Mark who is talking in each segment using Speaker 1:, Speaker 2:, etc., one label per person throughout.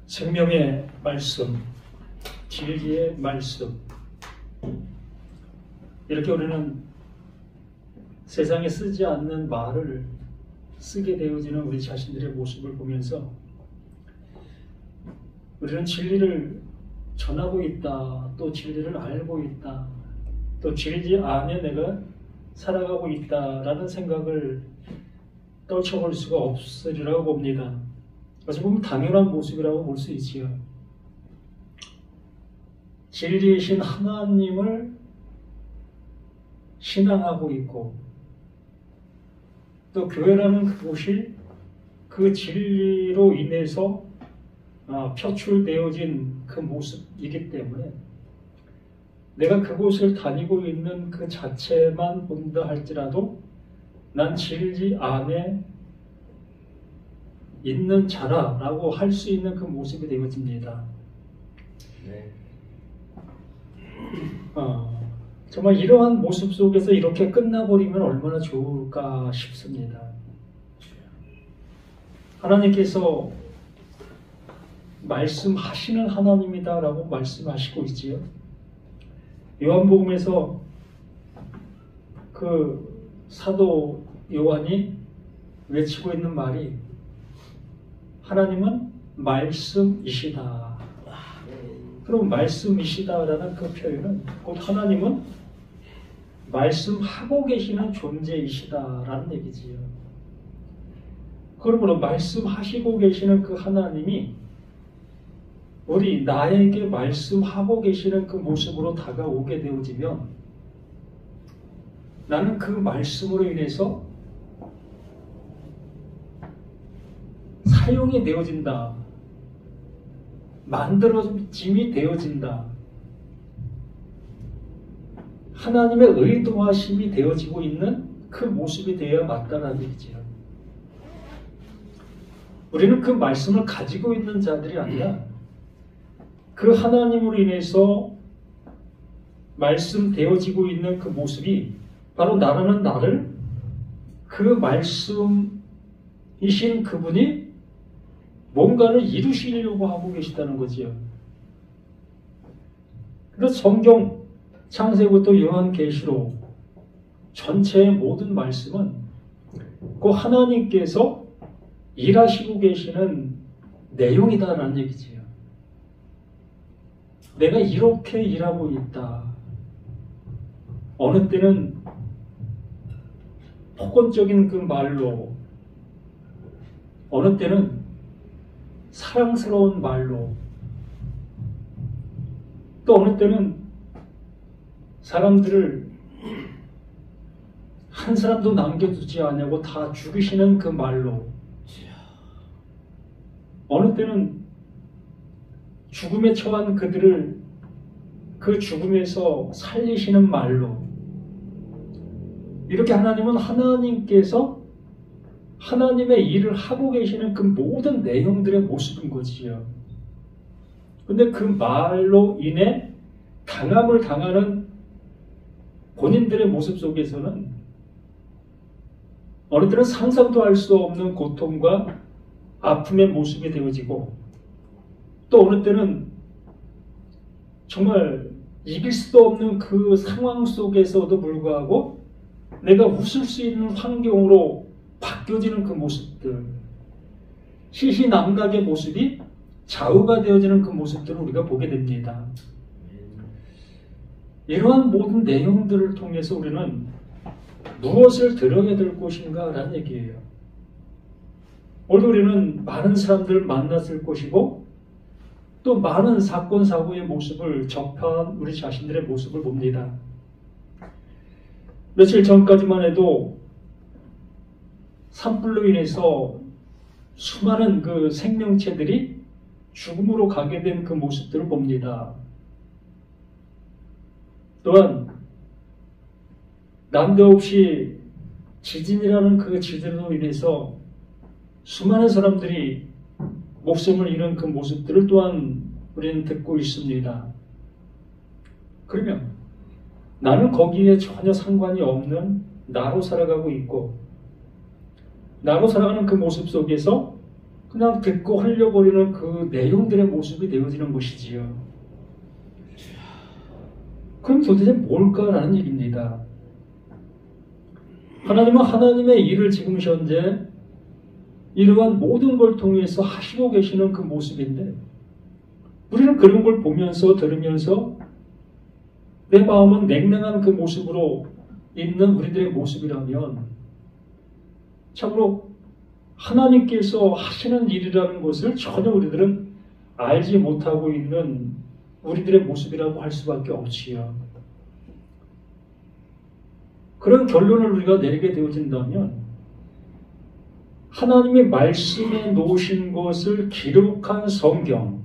Speaker 1: 생명의 말씀, 진리의 말씀, 이렇게 우리는 세상에 쓰지 않는 말을 쓰게 되어지는 우리 자신들의 모습을 보면서 우리는 진리를 전하고 있다, 또 진리를 알고 있다, 또 진리 안에 내가 살아가고 있다라는 생각을 떨쳐볼 수가 없으리라고 봅니다. 어찌 보면 당연한 모습이라고 볼 수 있지요. 진리이신 하나님을 신앙하고 있고, 또 교회라는 그곳이 그 진리로 인해서 표출되어진 그 모습이기 때문에 내가 그곳을 다니고 있는 그 자체만 본다 할지라도 난 진리 안에 있는 자라라고 할 수 있는 그 모습이 되어집니다.
Speaker 2: 네.
Speaker 1: 정말 이러한 모습 속에서 이렇게 끝나버리면 얼마나 좋을까 싶습니다. 하나님께서 말씀하시는 하나님이다라고 말씀하시고 있지요. 요한복음에서 그 사도 요한이 외치고 있는 말이 하나님은 말씀이시다. 그럼 말씀이시다라는 그 표현은 곧 하나님은 말씀하고 계시는 존재이시다라는 얘기지요. 그러므로 말씀하시고 계시는 그 하나님이 우리 나에게 말씀하고 계시는 그 모습으로 다가오게 되어지면 나는 그 말씀으로 인해서 사용이 되어진다. 만들어짐이 되어진다. 하나님의 의도하심이 되어지고 있는 그 모습이 되어야 맞다는 얘기지요. 우리는 그 말씀을 가지고 있는 자들이 아니라 그 하나님으로 인해서 말씀되어지고 있는 그 모습이 바로 나라는 나를 그 말씀이신 그분이 뭔가를 이루시려고 하고 계시다는 거지요. 그래서 성경 창세부터 요한계시록 전체의 모든 말씀은 그 하나님께서 일하시고 계시는 내용이다라는 얘기지요. 내가 이렇게 일하고 있다. 어느 때는 폭언적인 그 말로, 어느 때는 사랑스러운 말로, 또 어느 때는 사람들을 한 사람도 남겨두지 않냐고 다 죽이시는 그 말로, 어느 때는 죽음에 처한 그들을 그 죽음에서 살리시는 말로, 이렇게 하나님은 하나님께서 하나님의 일을 하고 계시는 그 모든 내용들의 모습인 거지요. 근데 그 말로 인해 강함을 당하는 본인들의 모습 속에서는 어느 때는 상상도 할 수 없는 고통과 아픔의 모습이 되어지고, 또 어느 때는 정말 이길 수도 없는 그 상황 속에서도 불구하고 내가 웃을 수 있는 환경으로 바뀌어지는 그 모습들, 시시남각의 모습이 좌우가 되어지는 그 모습들을 우리가 보게 됩니다. 이러한 모든 내용들을 통해서 우리는 무엇을 들어야 될 것인가 라는 얘기예요. 오늘 우리는 많은 사람들을 만났을 것이고 또 많은 사건 사고의 모습을 접한 우리 자신들의 모습을 봅니다. 며칠 전까지만 해도 산불로 인해서 수많은 그 생명체들이 죽음으로 가게 된 그 모습들을 봅니다. 또한 난데없이 지진이라는 그 지진으로 인해서 수많은 사람들이 목숨을 잃은 그 모습들을 또한 우리는 듣고 있습니다. 그러면 나는 거기에 전혀 상관이 없는 나로 살아가고 있고, 나로 살아가는 그 모습 속에서 그냥 듣고 흘려버리는 그 내용들의 모습이 되어지는 것이지요. 그럼 도대체 뭘까라는 얘기입니다. 하나님은 하나님의 일을 지금 현재 이러한 모든 걸 통해서 하시고 계시는 그 모습인데 우리는 그런 걸 보면서 들으면서 내 마음은 냉랭한 그 모습으로 있는 우리들의 모습이라면 참으로 하나님께서 하시는 일이라는 것을 전혀 우리들은 알지 못하고 있는 우리들의 모습이라고 할 수밖에 없지요. 그런 결론을 우리가 내리게 되어진다면 하나님의 말씀에 놓으신 것을 기록한 성경,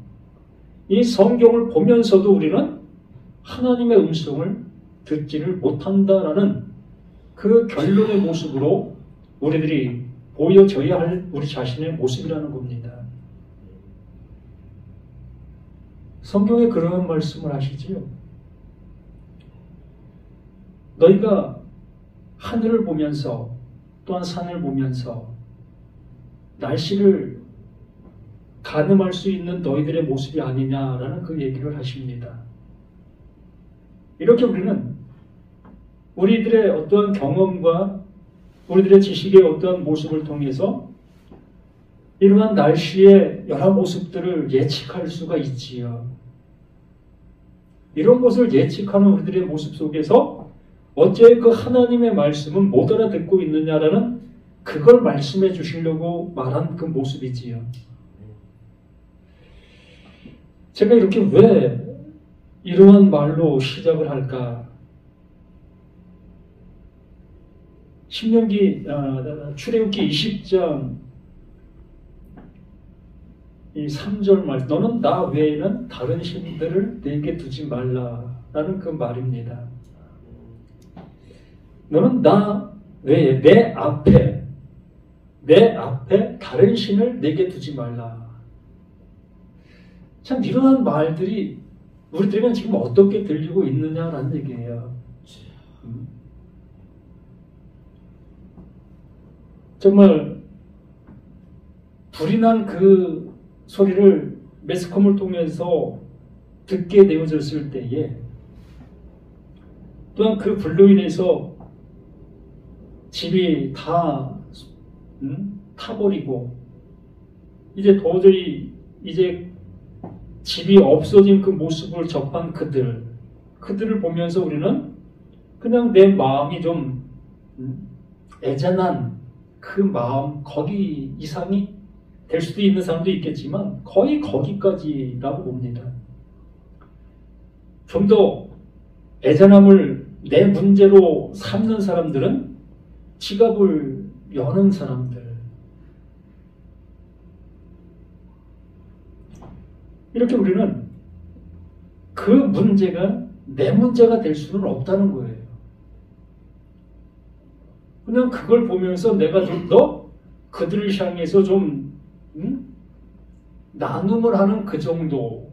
Speaker 1: 이 성경을 보면서도 우리는 하나님의 음성을 듣지를 못한다라는 그 결론의 모습으로 우리들이 보여져야 할 우리 자신의 모습이라는 겁니다. 성경에 그런 말씀을 하시지요. 너희가 하늘을 보면서 또한 산을 보면서 날씨를 가늠할 수 있는 너희들의 모습이 아니냐라는 그 얘기를 하십니다. 이렇게 우리는 우리들의 어떠한 경험과 우리들의 지식의 어떠한 모습을 통해서 이러한 날씨의 여러 모습들을 예측할 수가 있지요. 이런 것을 예측하는 우리들의 모습 속에서 어째 그 하나님의 말씀은 못 알아듣고 있느냐라는 그걸 말씀해 주시려고 말한 그 모습이지요. 제가 이렇게 왜 이러한 말로 시작을 할까? 신명기 출애굽기 20장 이 3절 말씀, 너는 나 외에는 다른 신들을 내게 두지 말라라는 그 말입니다. 너는 나 외에 내 앞에 다른 신을 내게 두지 말라. 참 이러한 말들이 우리들에게는 지금 어떻게 들리고 있느냐라는 얘기예요. 정말 불이 난 그 소리를 매스컴을 통해서 듣게 되어졌을 때에 또한 그 불로 인해서 집이 다 타버리고 이제 도저히 이제 집이 없어진 그 모습을 접한 그들을 보면서 우리는 그냥 내 마음이 좀 애잔한 그 마음, 거기 이상이 될 수도 있는 사람도 있겠지만 거의 거기까지라고 봅니다. 좀 더 애잔함을 내 문제로 삼는 사람들은 지갑을 여는 사람들, 이렇게 우리는 그 문제가 내 문제가 될 수는 없다는 거예요. 그냥 그걸 보면서 내가 좀 더 그들을 향해서 좀 나눔을 하는 그 정도인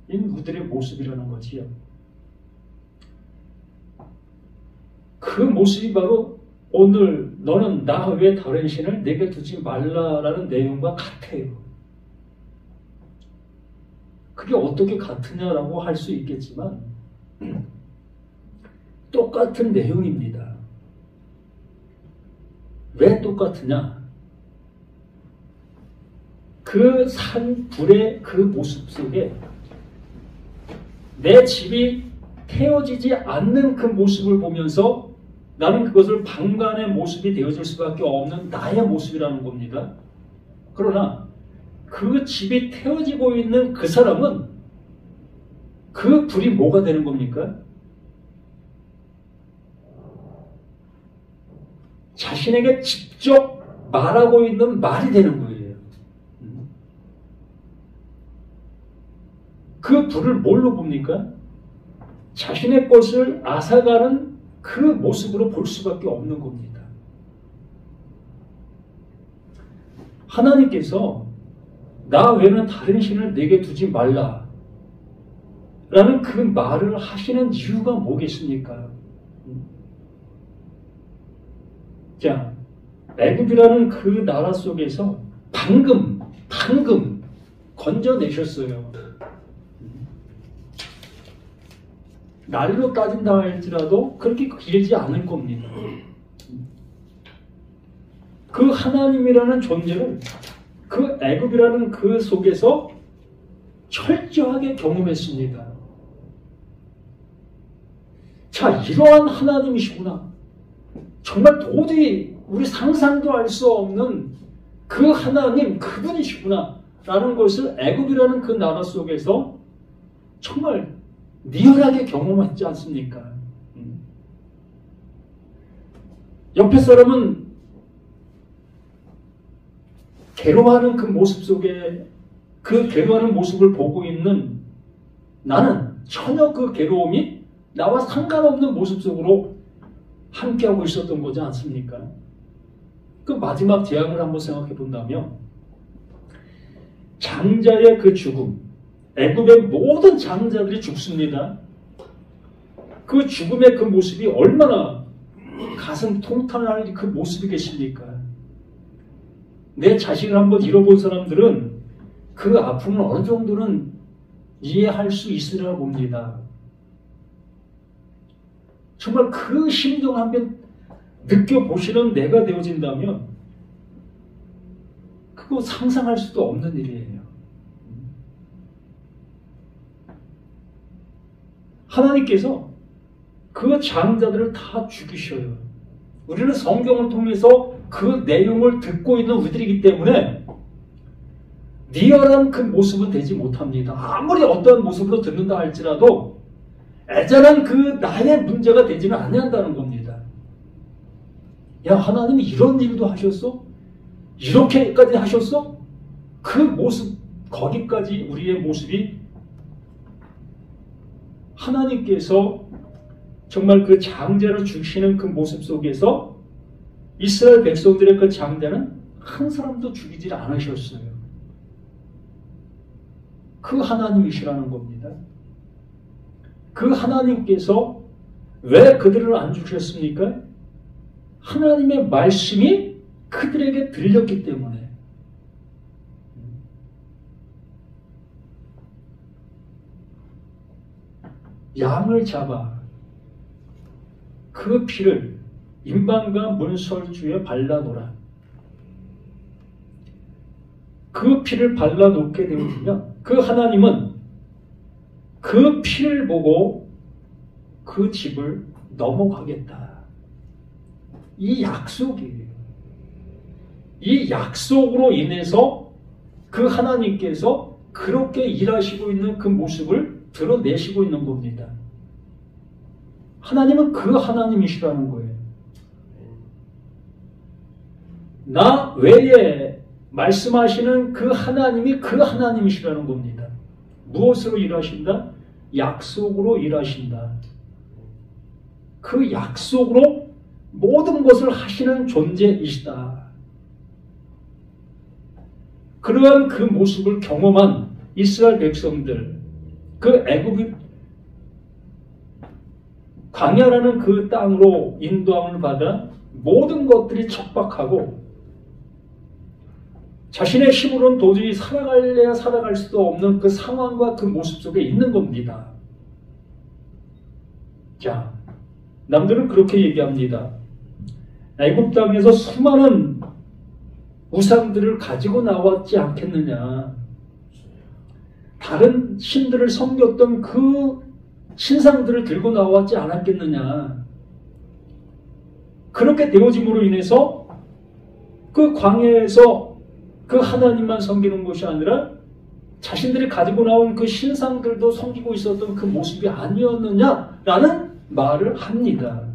Speaker 1: 우리들의 모습이라는 거지요. 그 모습이 바로 오늘 너는 나 외에 다른 신을 내게 두지 말라라는 내용과 같아요. 그게 어떻게 같으냐라고 할 수 있겠지만 똑같은 내용입니다. 왜 똑같으냐? 그 산불의 그 모습 속에 내 집이 태워지지 않는 그 모습을 보면서 나는 그것을 방관의 모습이 되어질 수밖에 없는 나의 모습이라는 겁니다. 그러나 그 집이 태워지고 있는 그 사람은 그 불이 뭐가 되는 겁니까? 자신에게 직접 말하고 있는 말이 되는 거예요. 그 불을 뭘로 봅니까? 자신의 것을 앗아가는 그 모습으로 볼 수밖에 없는 겁니다. 하나님께서 나 외에는 다른 신을 내게 두지 말라 라는 그 말을 하시는 이유가 뭐겠습니까? 자, 애굽이라는 그 나라 속에서 방금 건져내셨어요. 날로 따진다 할지라도 그렇게 길지 않을 겁니다. 그 하나님이라는 존재를 그 애굽이라는 그 속에서 철저하게 경험했습니다. 자, 이러한 하나님이시구나. 정말 도저히 우리 상상도 할 수 없는 그 하나님, 그분이시구나 라는 것을 애굽이라는 그 나라 속에서 정말 리얼하게 경험했지 않습니까? 옆에 사람은 괴로워하는 그 모습 속에 그 괴로워하는 모습을 보고 있는 나는 전혀 그 괴로움이 나와 상관없는 모습 속으로 함께하고 있었던 거지 않습니까? 그 마지막 재앙을 한번 생각해 본다면 장자의 그 죽음, 애굽의 모든 장자들이 죽습니다. 그 죽음의 그 모습이 얼마나 가슴 통탄할 그 모습이겠습니까? 내 자식을 한번 잃어본 사람들은 그 아픔을 어느 정도는 이해할 수 있으리라 봅니다. 정말 그 심정 한번 느껴보시는 내가 되어진다면 그거 상상할 수도 없는 일이에요. 하나님께서 그 장자들을 다 죽이셔요. 우리는 성경을 통해서 그 내용을 듣고 있는 우리들이기 때문에 리얼한 그 모습은 되지 못합니다. 아무리 어떠한 모습으로 듣는다 할지라도 애잔한 그 나의 문제가 되지는 않는다는 겁니다. 야, 하나님이 이런 일도 하셨어? 이렇게까지 하셨어? 그 모습, 거기까지 우리의 모습이 하나님께서 정말 그 장자를 죽이시는 그 모습 속에서 이스라엘 백성들의 그 장자는 한 사람도 죽이지 않으셨어요. 그 하나님이시라는 겁니다. 그 하나님께서 왜 그들을 안 죽이셨습니까? 하나님의 말씀이 그들에게 들렸기 때문에. 양을 잡아 그 피를 임방과 문설주에 발라놓으라. 그 피를 발라놓게 되면 그 하나님은 그 피를 보고 그 집을 넘어가겠다. 이 약속이에요. 이 약속으로 인해서 그 하나님께서 그렇게 일하시고 있는 그 모습을 드러내시고 있는 겁니다. 하나님은 그 하나님이시라는 거예요. 나 외에 말씀하시는 그 하나님이 그 하나님이시라는 겁니다. 무엇으로 일하신다? 약속으로 일하신다. 그 약속으로 모든 것을 하시는 존재이시다. 그러한 그 모습을 경험한 이스라엘 백성들, 그 애굽이 광야라는 그 땅으로 인도함을 받아 모든 것들이 척박하고 자신의 힘으로는 도저히 살아갈래야 살아갈 수도 없는 그 상황과 그 모습 속에 있는 겁니다. 자, 남들은 그렇게 얘기합니다. 애굽 땅에서 수많은 우상들을 가지고 나왔지 않겠느냐. 다른 신들을 섬겼던 그 신상들을 들고 나왔지 않았겠느냐. 그렇게 되어짐으로 인해서 그 광야에서 그 하나님만 섬기는 것이 아니라 자신들이 가지고 나온 그 신상들도 섬기고 있었던 그 모습이 아니었느냐라는 말을 합니다.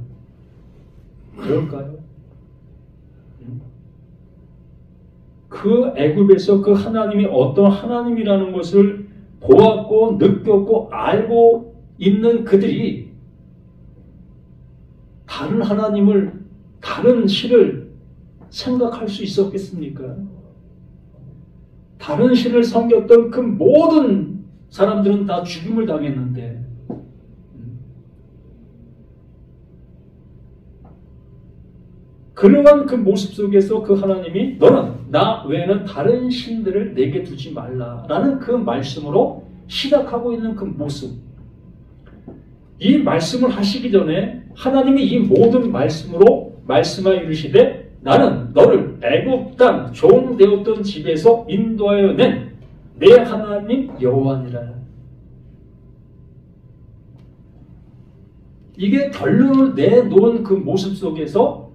Speaker 1: 그럴까요? 그 애굽에서 그 하나님이 어떤 하나님이라는 것을 보았고 느꼈고 알고 있는 그들이 다른 하나님을, 다른 신을 생각할 수 있었겠습니까? 다른 신을 섬겼던 그 모든 사람들은 다 죽임을 당했는데 그러한 그 모습 속에서 그 하나님이 너는 나 외에는 다른 신들을 내게 두지 말라라는 그 말씀으로 시작하고 있는 그 모습. 이 말씀을 하시기 전에 하나님이 이 모든 말씀으로 말씀하여 이르시되 나는 너를 애굽 땅 종 되었던 집에서 인도하여 낸 내 하나님 여호와니라. 이게 결론을 내놓은 그 모습 속에서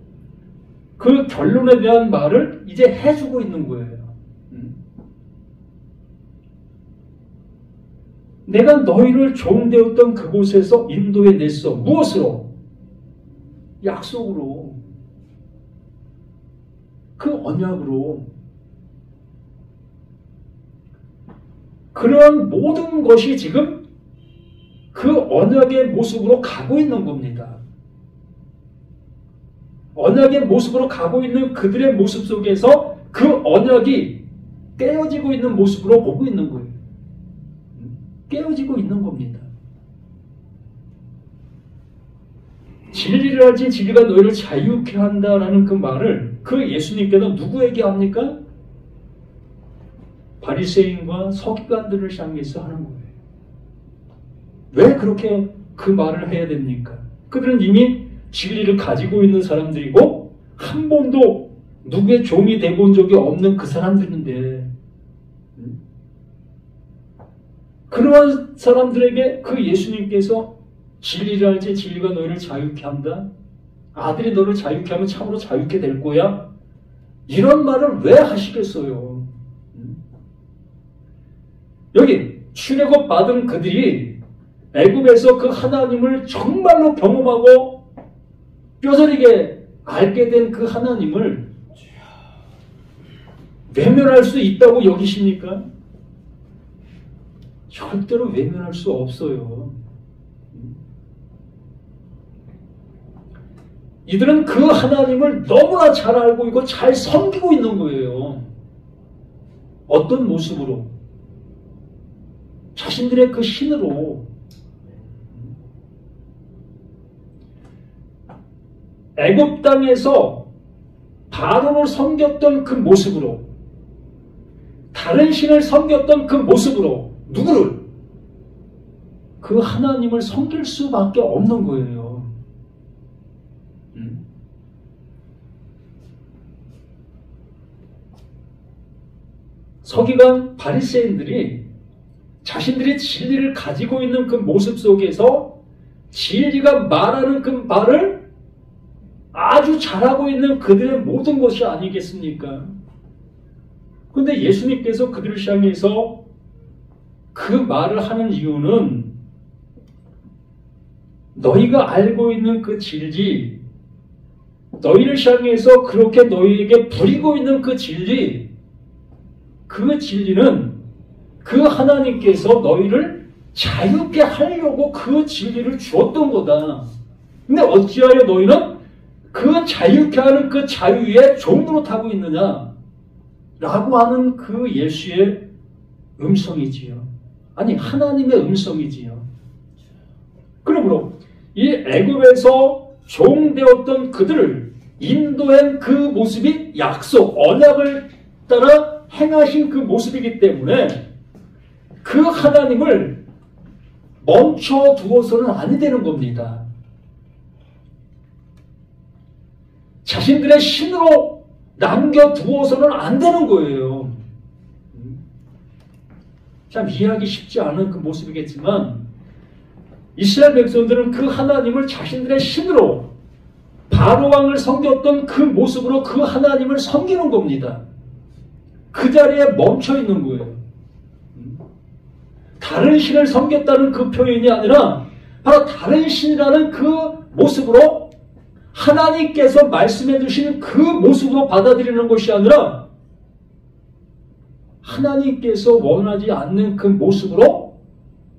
Speaker 1: 그 결론에 대한 말을 이제 해주고 있는 거예요. 내가 너희를 종되었던 그곳에서 인도해 냈어. 무엇으로? 약속으로. 그 언약으로. 그러한 모든 것이 지금 그 언약의 모습으로 가고 있는 겁니다. 언약의 모습으로 가고 있는 그들의 모습 속에서 그 언약이 깨어지고 있는 모습으로 보고 있는 거예요. 깨어지고 있는 겁니다. 진리를 알지 진리가 너희를 자유케 한다라는 그 말을 그 예수님께서 누구에게 합니까? 바리새인과 서기관들을 향해서 하는 거예요. 왜 그렇게 그 말을 해야 됩니까? 그들은 이미 진리를 가지고 있는 사람들이고 한 번도 누구의 종이 돼본 적이 없는 그 사람들인데 그러한 사람들에게 그 예수님께서 진리를 알지 진리가 너희를 자유케 한다. 아들이 너를 자유케 하면 참으로 자유케 될 거야. 이런 말을 왜 하시겠어요? 여기 출애굽 받은 그들이 애굽에서 그 하나님을 정말로 경험하고 뼈저리게 알게 된 그 하나님을 외면할 수 있다고 여기십니까? 절대로 외면할 수 없어요. 이들은 그 하나님을 너무나 잘 알고 있고 잘 섬기고 있는 거예요. 어떤 모습으로? 자신들의 그 신으로. 애굽 땅에서 바로를 섬겼던 그 모습으로, 다른 신을 섬겼던 그 모습으로 누구를? 그 하나님을 섬길 수밖에 없는 거예요. 서기관 바리새인들이 자신들이 진리를 가지고 있는 그 모습 속에서 진리가 말하는 그 말을 아주 잘하고 있는 그들의 모든 것이 아니겠습니까? 그런데 예수님께서 그들을 향해서 그 말을 하는 이유는 너희가 알고 있는 그 진리, 너희를 향해서 그렇게 너희에게 부리고 있는 그 진리, 그 진리는 그 하나님께서 너희를 자유케 하려고 그 진리를 주었던 거다. 근데 어찌하여 너희는 그 자유케 하는 그 자유의 종으로 타고 있느냐? 라고 하는 그 예수의 음성이지요. 아니, 하나님의 음성이지요. 그러므로 이 애굽에서 종되었던 그들을 인도한 그 모습이 약속, 언약을 따라 행하신 그 모습이기 때문에 그 하나님을 멈춰두어서는 안 되는 겁니다. 자신들의 신으로 남겨두어서는 안 되는 거예요. 참 이해하기 쉽지 않은 그 모습이겠지만 이스라엘 백성들은 그 하나님을 자신들의 신으로 바로왕을 섬겼던 그 모습으로 그 하나님을 섬기는 겁니다. 그 자리에 멈춰 있는 거예요. 다른 신을 섬겼다는 그 표현이 아니라 바로 다른 신이라는 그 모습으로 하나님께서 말씀해 주신 그 모습으로 받아들이는 것이 아니라 하나님께서 원하지 않는 그 모습으로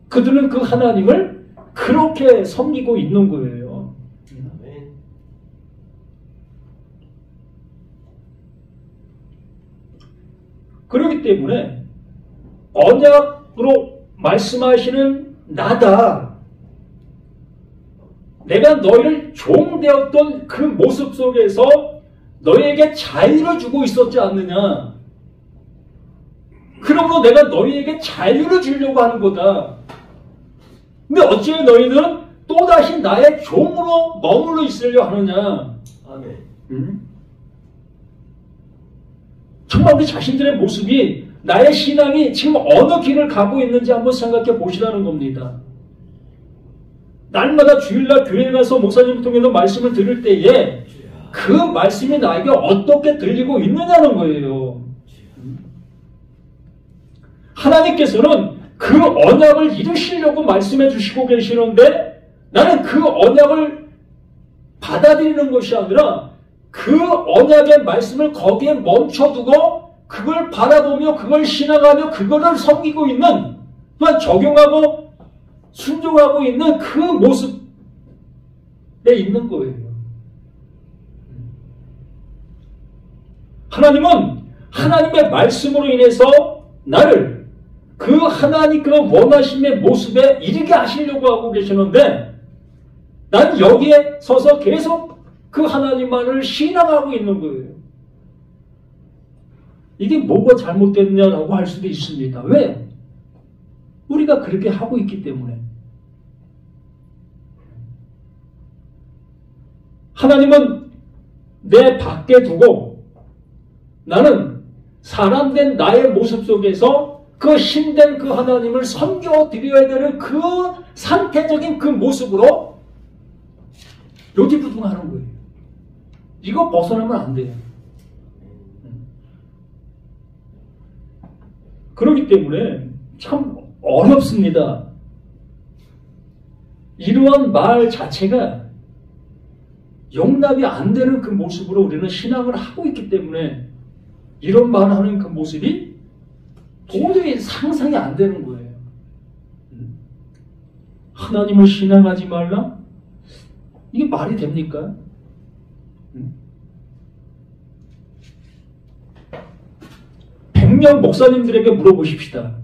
Speaker 1: 그들은 그 하나님을 그렇게 섬기고 있는 거예요. 그렇기 때문에 언약으로 말씀하시는 나다. 내가 너희를 종되었던 그 모습 속에서 너희에게 자유를 주고 있었지 않느냐. 그러므로 내가 너희에게 자유를 주려고 하는 거다. 근데 어찌 너희는 또다시 나의 종으로 머물러 있으려 하느냐.
Speaker 2: 아멘.
Speaker 1: 정말 우리 자신들의 모습이, 나의 신앙이 지금 어느 길을 가고 있는지 한번 생각해 보시라는 겁니다. 날마다 주일날 교회에 가서 목사님을 통해서 말씀을 들을 때에 그 말씀이 나에게 어떻게 들리고 있느냐는 거예요. 하나님께서는 그 언약을 이루시려고 말씀해 주시고 계시는데 나는 그 언약을 받아들이는 것이 아니라 그 언약의 말씀을 거기에 멈춰두고 그걸 바라보며 그걸 신앙하며 그거를 섬기고 있는, 또한 적용하고 순종하고 있는 그 모습에 있는 거예요. 하나님은 하나님의 말씀으로 인해서 나를 그 하나님 그 원하심의 모습에 이르게 하시려고 하고 계시는데 난 여기에 서서 계속 그 하나님만을 신앙하고 있는 거예요. 이게 뭐가 잘못됐냐라고 할 수도 있습니다. 왜? 우리가 그렇게 하고 있기 때문에. 하나님은 내 밖에 두고 나는 사람된 나의 모습 속에서 그 신된 그 하나님을 섬겨 드려야 되는 그 상태적인 그 모습으로 요지부동하는 거예요. 이거 벗어나면 안 돼요. 그렇기 때문에 참 어렵습니다. 이러한 말 자체가 용납이 안 되는 그 모습으로 우리는 신앙을 하고 있기 때문에 이런 말을 하는 그 모습이 도저히 상상이 안 되는 거예요. 하나님을 신앙하지 말라? 이게 말이 됩니까? 백명 목사님들에게 물어보십시다.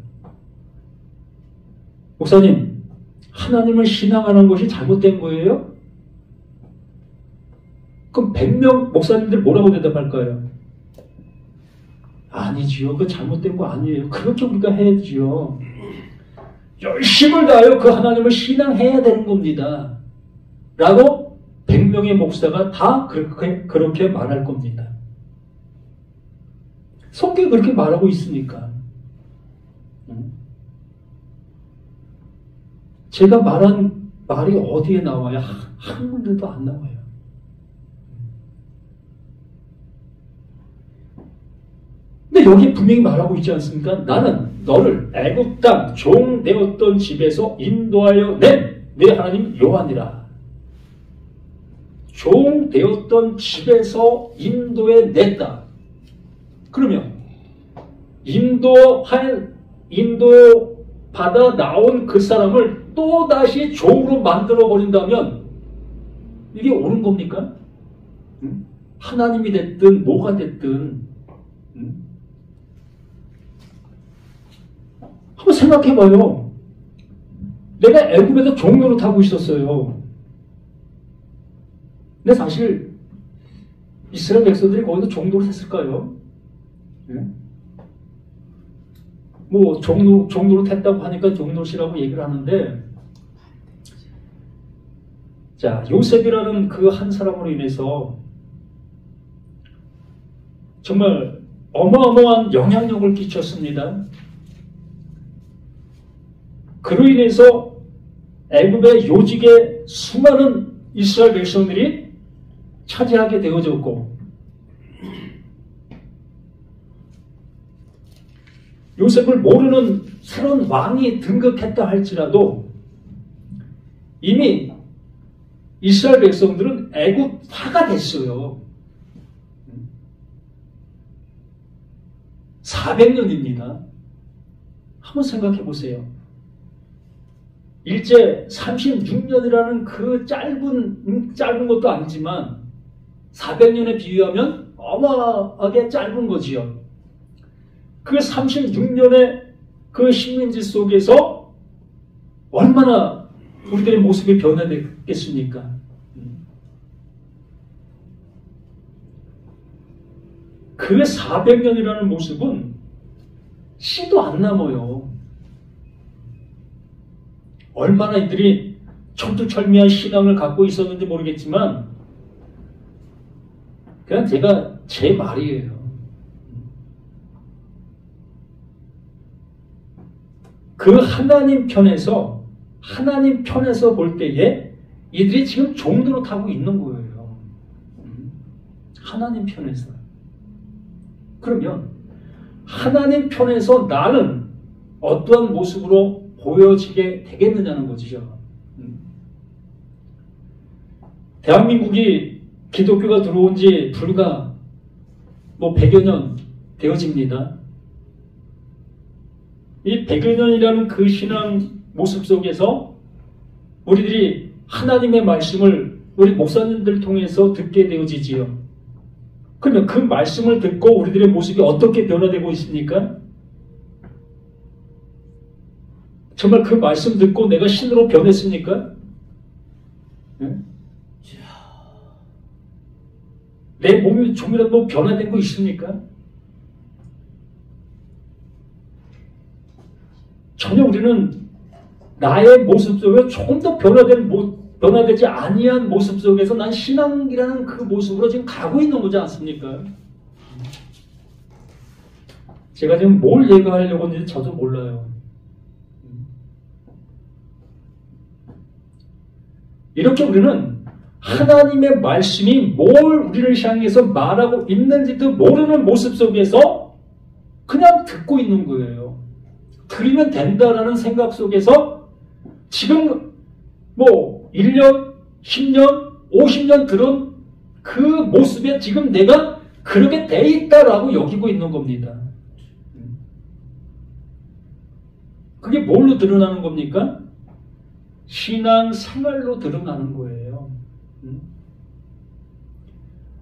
Speaker 1: 목사님, 하나님을 신앙하는 것이 잘못된 거예요? 그럼 100명 목사님들 뭐라고 대답할까요? 아니지요. 그거 잘못된 거 아니에요. 그렇게 우리가 해야지요. 열심을 다하여 그 하나님을 신앙해야 되는 겁니다. 라고 100명의 목사가 다 그렇게 말할 겁니다. 성경이 그렇게 말하고 있으니까. 제가 말한 말이 어디에 나와요? 한 군데도 안 나와요. 근데 여기 분명히 말하고 있지 않습니까? 나는 너를 애굽 땅 종 되었던 집에서 인도하여 낸 내 하나님 여호와니라. 종 되었던 집에서 인도해 냈다. 그러면 인도 받아 나온 그 사람을 또 다시 종으로 만들어 버린다면 이게 옳은 겁니까? 하나님이 됐든 뭐가 됐든 한번 생각해봐요. 내가 애굽에서 종로로 타고 있었어요. 근데 사실 이스라엘 백성들이 거기서 종로를 했을까요? 뭐 종로로 탔다고 하니까 종로시라고 얘기를 하는데, 자, 요셉이라는 그 한 사람으로 인해서 정말 어마어마한 영향력을 끼쳤습니다. 그로 인해서 애굽의 요직에 수많은 이스라엘 백성들이 차지하게 되어졌고, 요셉을 모르는 새로운 왕이 등극했다 할지라도 이미 이스라엘 백성들은 애굽화가 됐어요. 400년입니다. 한번 생각해 보세요. 일제 36년이라는 그 짧은 것도 아니지만 400년에 비유하면 어마어마하게 짧은 거지요. 그 36년의 그 식민지 속에서 얼마나 우리들의 모습이 변화됐겠습니까? 그 400년이라는 모습은 씨도 안 남아요. 얼마나 이들이 철두철미한 신앙을 갖고 있었는지 모르겠지만 그냥 제가 제 말이에요. 그 하나님 편에서 볼 때에 이들이 지금 종로로 타고 있는 거예요. 하나님 편에서. 그러면 하나님 편에서 나는 어떠한 모습으로 보여지게 되겠느냐는 거죠. 대한민국이 기독교가 들어온 지 불과 100여 년 되어집니다. 이 100여 년이라는 그 신앙 모습 속에서 우리들이 하나님의 말씀을 우리 목사님들 통해서 듣게 되어지지요. 그러면 그 말씀을 듣고 우리들의 모습이 어떻게 변화되고 있습니까? 정말 그 말씀 듣고 내가 신으로 변했습니까? 네? 내 몸이 좀이라도 변화된 거 있습니까? 전혀 우리는 나의 모습 속에 조금 더 변화되지 아니한 모습 속에서 난 신앙이라는 그 모습으로 지금 가고 있는 거지 않습니까? 제가 지금 뭘 얘기하려고 하는지 저도 몰라요. 이렇게 우리는 하나님의 말씀이 뭘 우리를 향해서 말하고 있는지도 모르는 모습 속에서 그냥 듣고 있는 거예요. 들으면 된다라는 생각 속에서 지금 1년, 10년, 50년 들은 그 모습에 지금 내가 그렇게 돼 있다라고 여기고 있는 겁니다. 그게 뭘로 드러나는 겁니까? 신앙 생활로 드러나는 거예요.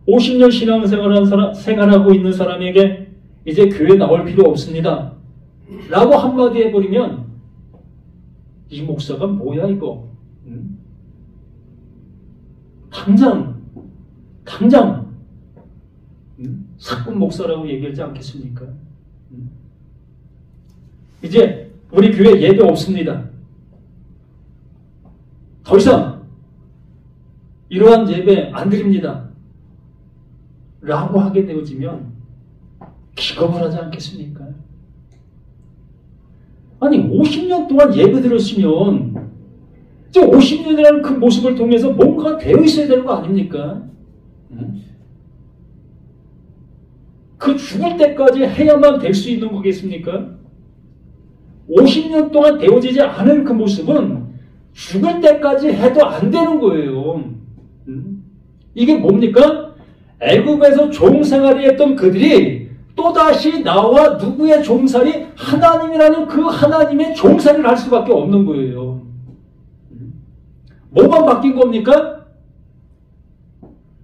Speaker 1: 50년 신앙 생활하고 있는 사람에게 이제 교회 나올 필요 없습니다. 라고 한마디 해버리면 이 목사가 뭐야 이거? 당장 사꾼 목사라고 얘기하지 않겠습니까? 이제 우리 교회 예배 없습니다. 더 이상 이러한 예배 안 드립니다. 라고 하게 되어지면 기겁을 하지 않겠습니까? 아니 50년 동안 예배 드렸으면 이제 50년이라는 그 모습을 통해서 뭔가 되어 있어야 되는 거 아닙니까? 그 죽을 때까지 해야만 될 수 있는 거겠습니까? 50년 동안 되어지지 않은 그 모습은 죽을 때까지 해도 안 되는 거예요. 이게 뭡니까? 애굽에서 종생활을 했던 그들이 또다시 나와 누구의 종살이? 하나님이라는 그 하나님의 종살이를 할 수밖에 없는 거예요. 뭐만 바뀐 겁니까?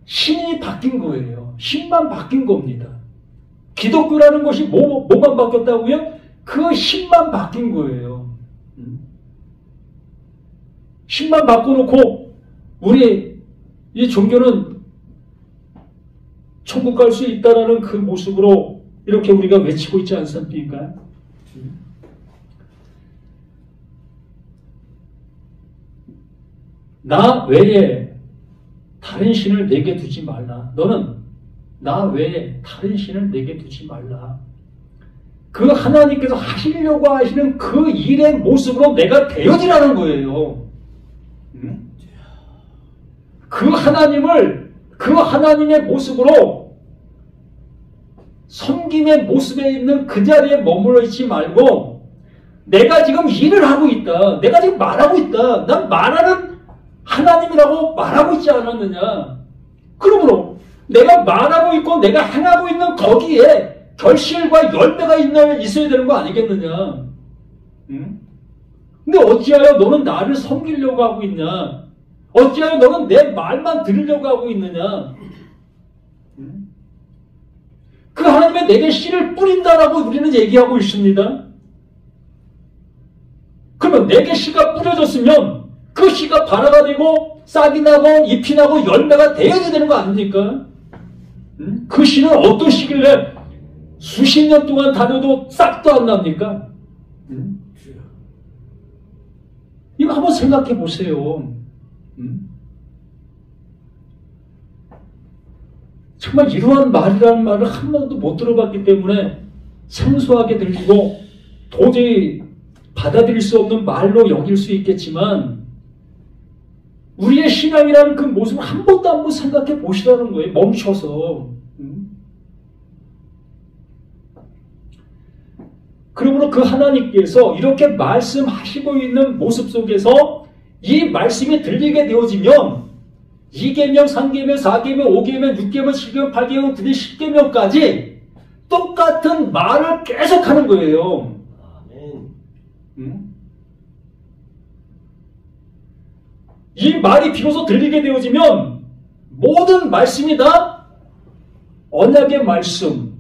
Speaker 1: 신이 바뀐 거예요. 신만 바뀐 겁니다. 기독교라는 것이 뭐만 바뀌었다고요? 그 신만 바뀐 거예요. 신만 바꿔놓고 우리 이 종교는 천국 갈 수 있다라는 그 모습으로 이렇게 우리가 외치고 있지 않습니까? 나 외에 다른 신을 내게 두지 말라. 너는 나 외에 다른 신을 내게 두지 말라. 그 하나님께서 하시려고 하시는 그 일의 모습으로 내가 되어지라는 거예요. 그 하나님의 모습으로 섬김의 모습에 있는 그 자리에 머물러 있지 말고 내가 지금 일을 하고 있다. 내가 지금 말하고 있다. 난 말하는 하나님이라고 말하고 있지 않았느냐. 그러므로 내가 말하고 있고 내가 행하고 있는 거기에 결실과 열매가 있어야 되는 거 아니겠느냐. 근데 어찌하여 너는 나를 섬기려고 하고 있냐. 어찌하여 너는 내 말만 들으려고 하고 있느냐. 그 하나님의 내게 씨를 뿌린다라고 우리는 얘기하고 있습니다. 그러면 내게 씨가 뿌려졌으면 그 씨가 발화가 되고 싹이 나고 잎이 나고 열매가 되어야 되는 거 아닙니까? 그 씨는 어떠시길래 수십 년 동안 다녀도 싹도 안 납니까? 이거 한번 생각해 보세요. 정말 이러한 말이라는 말을 한 번도 못 들어봤기 때문에 생소하게 들리고 도저히 받아들일 수 없는 말로 여길 수 있겠지만 우리의 신앙이라는 그 모습을 한 번도 한번 생각해 보시라는 거예요. 멈춰서. 그러므로 그 하나님께서 이렇게 말씀하시고 있는 모습 속에서 이 말씀이 들리게 되어지면 2계명, 3계명, 4계명, 5계명, 6계명, 7계명, 8계명, 9계명, 10계명까지 똑같은 말을 계속하는 거예요. 이 말이 비로소 들리게 되어지면 모든 말씀이 다 언약의 말씀,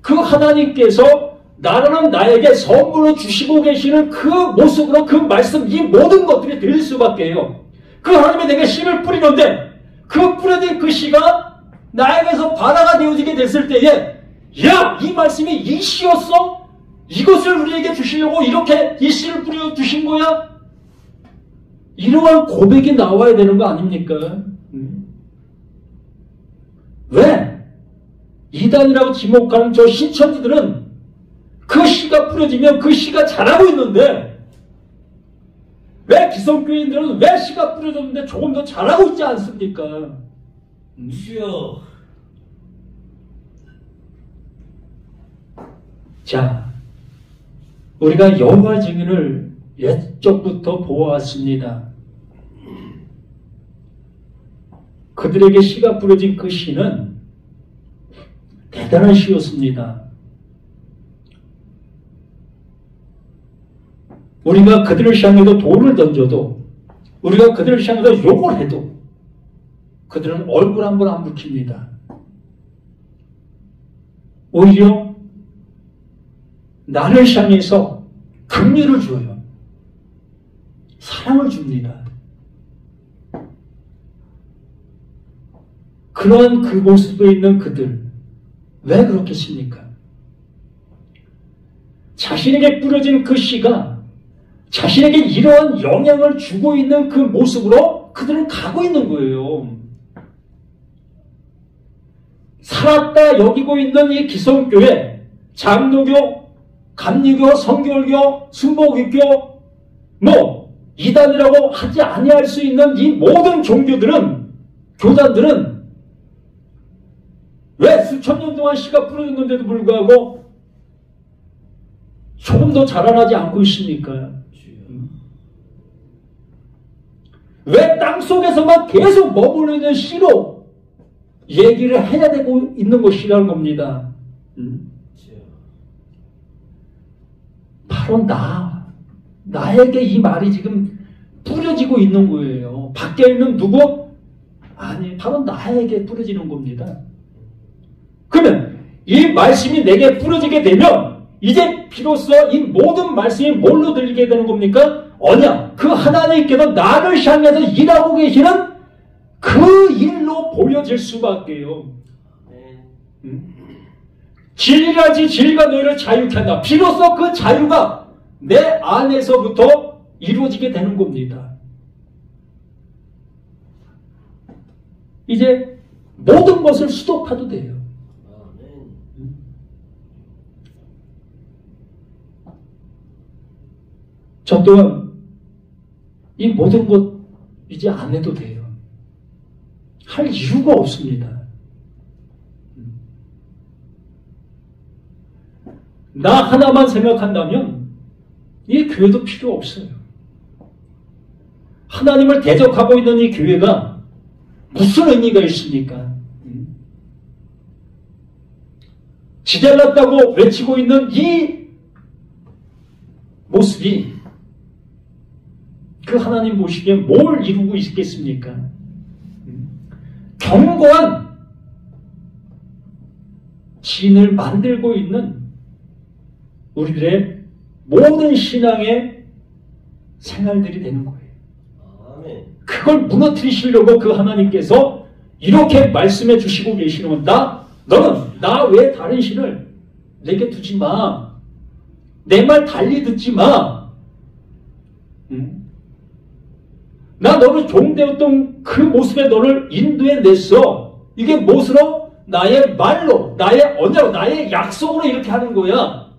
Speaker 1: 그 하나님께서 나라는 나에게 선물로 주시고 계시는 그 모습으로 그 말씀, 이 모든 것들이 들릴 수밖에요. 그 하나님이 내게 씨를 뿌리는데 그 뿌려진 그 씨가 나에게서 바다가 되어지게 됐을 때에 야! 이 말씀이 이 씨였어? 이것을 우리에게 주시려고 이렇게 이 씨를 뿌려 주신 거야? 이러한 고백이 나와야 되는 거 아닙니까? 왜? 이단이라고 지목하는 저 신천지들은 그 씨가 뿌려지면 그 씨가 자라고 있는데 왜 기성교인들은 왜 씨가 뿌려졌는데 조금 더 자라고 있지 않습니까?
Speaker 2: 주여.
Speaker 1: 자, 우리가 여호와 증인을 옛적부터 보아왔습니다. 그들에게 씨가 뿌려진 그 씨는 대단한 씨였습니다. 우리가 그들을 향해서 돌을 던져도, 우리가 그들을 향해서 욕을 해도 그들은 얼굴 한 번 안 붉힙니다. 오히려 나를 향해서 긍휼을 줘요. 사랑을 줍니다. 그런 그 모습에 있는 그들, 왜 그렇겠습니까? 자신에게 뿌려진 그 씨가 자신에게 이러한 영향을 주고 있는 그 모습으로 그들은 가고 있는 거예요. 살았다 여기고 있는 이 기성교회, 장로교, 감리교, 성결교, 순복음교, 이단이라고 하지 아니할 수 있는 이 모든 종교들은, 교단들은 왜 수천 년 동안 씨가 뿌려졌는데도 불구하고 조금 더 자라나지 않고 있습니까? 왜 땅속에서만 계속 머물러 있는 씨로 얘기를 해야 되고 있는 것이라는 겁니다. 바로 나에게 이 말이 지금 뿌려지고 있는 거예요. 밖에 있는 누구? 아니, 바로 나에게 뿌려지는 겁니다. 그러면 이 말씀이 내게 뿌려지게 되면 이제 비로소 이 모든 말씀이 뭘로 들리게 되는 겁니까? 언약, 그 하나님께서 나를 향해서 일하고 계시는 그 일로 보여질 수밖에요. 진리라지 진리가 너희를 자유케 한다. 비로소 그 자유가 내 안에서부터 이루어지게 되는 겁니다. 이제 모든 것을 수독하도 돼요. 저 또한 이 모든 것 이제 안 해도 돼요. 할 이유가 없습니다. 나 하나만 생각한다면 이 교회도 필요 없어요. 하나님을 대적하고 있는 이 교회가 무슨 의미가 있습니까? 지잘났다고 외치고 있는 이 모습이 그 하나님 보시기에 뭘 이루고 있겠습니까? 견고한 진을 만들고 있는 우리들의 모든 신앙의 생활들이 되는 거예요. 그걸 무너뜨리시려고 그 하나님께서 이렇게 말씀해 주시고 계시는 건 나 너는 나 외에 다른 신을 내게 두지 마. 내 말 달리 듣지 마. 나 너를 종되었던 그 모습에 너를 인도해냈어. 이게 무엇으로? 나의 말로, 나의 언어로, 나의 약속으로 이렇게 하는 거야.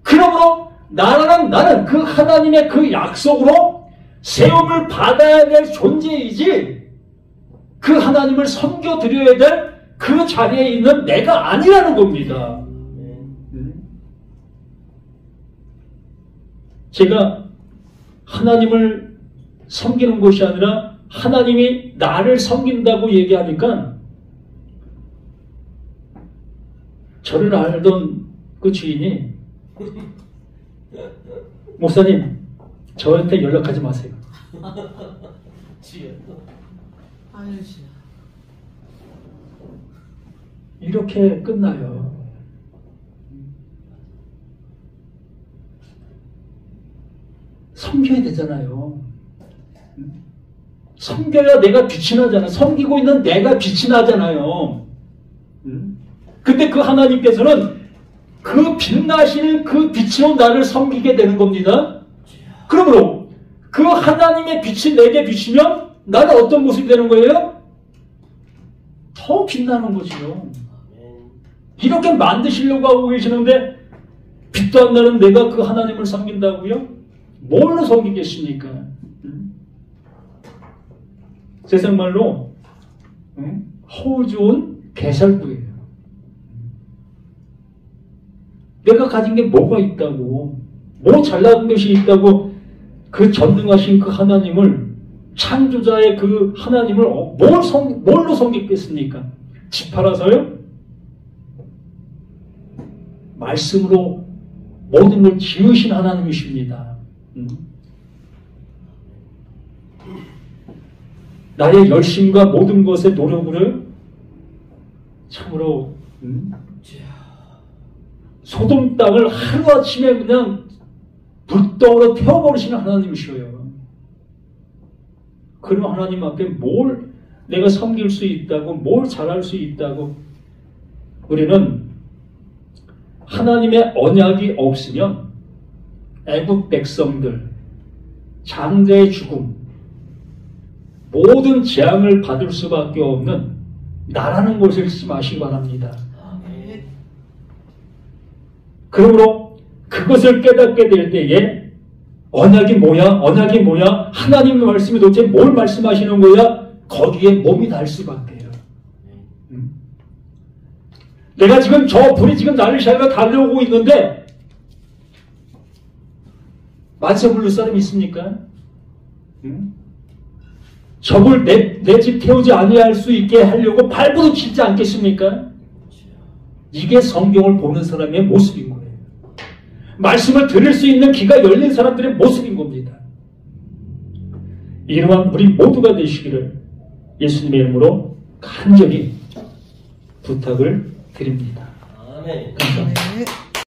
Speaker 1: 그러므로 나는 그 하나님의 그 약속으로 세움을 받아야 될 존재이지 그 하나님을 섬겨드려야 될 그 자리에 있는 내가 아니라는 겁니다. 제가 하나님을 섬기는 것이 아니라 하나님이 나를 섬긴다고 얘기하니까 저를 알던 그 주인이 목사님 저한테 연락하지 마세요. 이렇게 끝나요. 섬겨야 되잖아요. 섬겨야 내가 빛이 나잖아. 섬기고 있는 내가 빛이 나잖아요. 근데 그 하나님께서는 그 빛나시는 그 빛으로 나를 섬기게 되는 겁니다. 그러므로 그 하나님의 빛이 내게 비치면 나는 어떤 모습이 되는 거예요? 더 빛나는 거죠. 이렇게 만드시려고 하고 계시는데 빛도 안 나는 내가 그 하나님을 섬긴다고요? 뭘로 섬기겠습니까? 세상 말로 허우 좋은 개살구예요. 내가 가진 게 뭐가 있다고, 뭐 잘나은 것이 있다고 그 전능하신 그 하나님을, 창조자의 그 하나님을 뭘로 섬기겠습니까? 집 팔아서요? 말씀으로 모든 걸 지으신 하나님이십니다. 나의 열심과 모든 것의 노력으로 참으로 소돔 땅을 하루아침에 그냥 불덩으로 태워버리시는 하나님이셔요. 그럼 하나님 앞에 뭘 내가 섬길 수 있다고, 뭘 잘할 수 있다고. 우리는 하나님의 언약이 없으면 애국 백성들, 장자의 죽음, 모든 재앙을 받을 수밖에 없는 나라는 것을 잊지 마시기 바랍니다. 그러므로 그것을 깨닫게 될 때에 언약이 뭐야? 언약이 뭐야? 하나님의 말씀이 도대체 뭘 말씀하시는 거야? 거기에 몸이 닿을 수밖에요. 내가 지금 저 불이 지금 나를 향해 달려오고 있는데 만세 부를 사람이 있습니까? 저걸 내 집 태우지 아니할 수 있게 하려고 발부도 치지 않겠습니까? 이게 성경을 보는 사람의 모습인 거예요. 말씀을 들을 수 있는 귀가 열린 사람들의 모습인 겁니다. 이러한 우리 모두가 되시기를 예수님의 이름으로 간절히 부탁을 드립니다.
Speaker 2: 아멘.
Speaker 1: 감사합니다.
Speaker 3: 네.